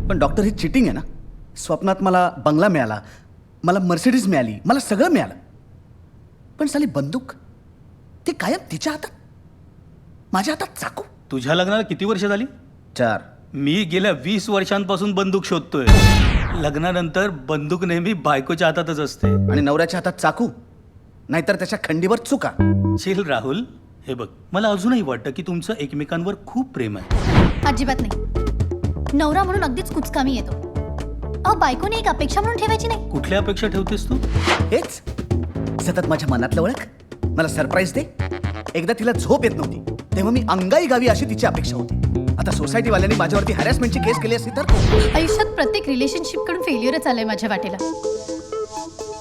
पण डॉक्टर ही चिटिंग आहे ना. स्वप्नात मला बंगला मिळाला, मला मर्सिडीज मिळाली, मला सगळं मिळालं, पण साली बंदूक ती कायम तिच्या हातात, माझ्या हातात चाकू. तुझ्या लग्नाला किती वर्ष झाली? 4. मी गेल्या 20 वर्षांपासून बंदूक शोधतोय. लग्नानंतर बंदूक नेहमी बायकोच्या हातातच असते. आणि नवऱ्याच्या हातात चाकू, नाहीतर त्याच्या खंडीवर चुका. चिल राहुल, हे बघ, मला अजूनही वाटतं की तुमचं एकमेकांवर खूप प्रेम आहे. अजिबात नाही. नवरा म्हणून अगदीच कुचकामी येतो. बायकोने एक अपेक्षा म्हणून ठेवायची नाही. कुठल्या अपेक्षा ठेवतेस तू? हेच सतत माझ्या मनातलं ओळख, मला सरप्राईज दे. एकदा तिला झोप येत नव्हती तेव्हा मी अंगाई गावी अशी तिची अपेक्षा होती. आता सोसायटीवाल्यांनी माझ्यावरती हॅरॅसमेंटची केस केली असती तर. आयुष्यात प्रत्येक रिलेशनशिप कडून फेल्युअरच आलंय माझ्या वाटेला.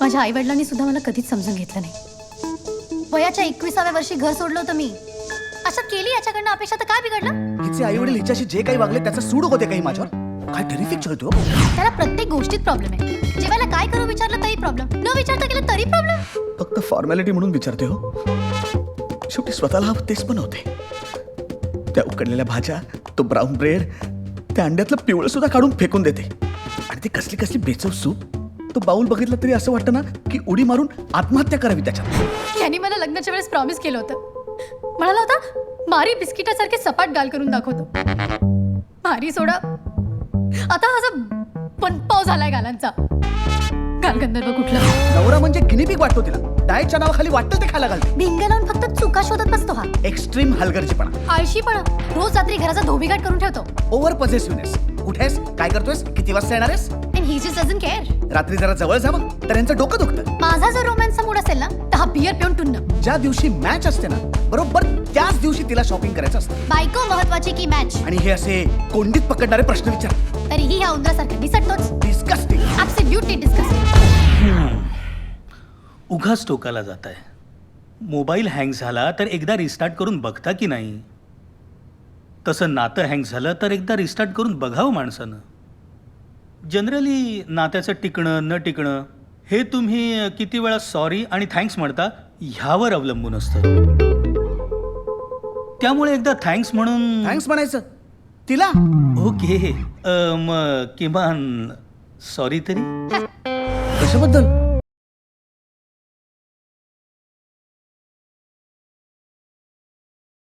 माझ्या आई वडिलांनी सुद्धा मला कधीच समजून घेतलं नाही. वयाच्या 21व्या वर्षी घर सोडलं होतं मी. अशा केली याच्याकडनं अपेक्षा तर काय बिघडलं? हिचे आई वडील हिच्याशी जे काही वागले त्याचा सूड होते काही माझ्यावर. काय टेरिफिक चळतो. त्याला प्रत्येक गोष्टीत प्रॉब्लेम आहे. जेवायला काय करू विचारलं तरी प्रॉब्लेम, न विचारता केलं तरी प्रॉब्लेम. फक्त फॉर्मॅलिटी म्हणून विचारते हो. शेवटी स्वतःला हवं तेच पण होते. त्या उकडलेल्या भाज्या, तो ब्राऊन ब्रेड, त्या अंड्यातलं पिवळं सुद्धा काढून फेकून देते. आणि ती कसली कसली बेचव सूप, तो बाऊल बघितला तरी असं वाटतं ना की उडी मारून आत्महत्या करावी त्याच्यात. यांनी मला लग्नाच्या वेळेस प्रॉमिस केलं होतं. म्हणाला होता मारी बिस्किटासारखे सपाट गाल करून दाखवतो. मारी सोडा, आता असं बनपाव झालाय गालांचा. गालगंधर्व कुठला. नवरा म्हणजे गिनीपिक वाटतो तिला. डाएटच्या नावाखाली वाटतं ते खायला घालते. भिंग लावून फक्त चुका शोधत बसतो हा. एक्स्ट्रीम हलगर्जीपणा, आळशीपणा, रोज रात्री घराचा धोबीघाट करून ठेवतो. ओव्हर पॉझेसिव्हनेस. कुठेस, काय करतोयस, किती वाजता येणार आहेस. And he just doesn't care. रात्री जरा जवळ जावं तर यांचं डोकं दुखतं. माझा जर रोमॅन्सचा मूड असेल ना तर हा बियर पिऊन टुन्न. ज्या दिवशी मॅच असते ना बरोबर त्याच दिवशी तिला शॉपिंग करायचं असतं. बायको महत्वाची की मॅच. आणि हे असे कोंडीत पकडणारे प्रश्न विचार. तरीही ह्या उंदरासारखं दिसतोच. डिस्कस्टिंग. Absolutely disgusting. उघाच टोकाला जात आहे. मोबाईल हँग झाला तर एकदा रिस्टार्ट करून बघता की नाही? तसं नातं हँग झालं तर एकदा रिस्टार्ट करून बघावं माणसानं. जनरली नात्याचं टिकणं न टिकणं हे तुम्ही किती वेळा सॉरी आणि थँक्स म्हणता ह्यावर अवलंबून असतं. त्यामुळे एकदा थँक्स म्हणून. थँक्स म्हणायचं तिला. ओके, मग किमान सॉरी तरी. कशाबद्दल?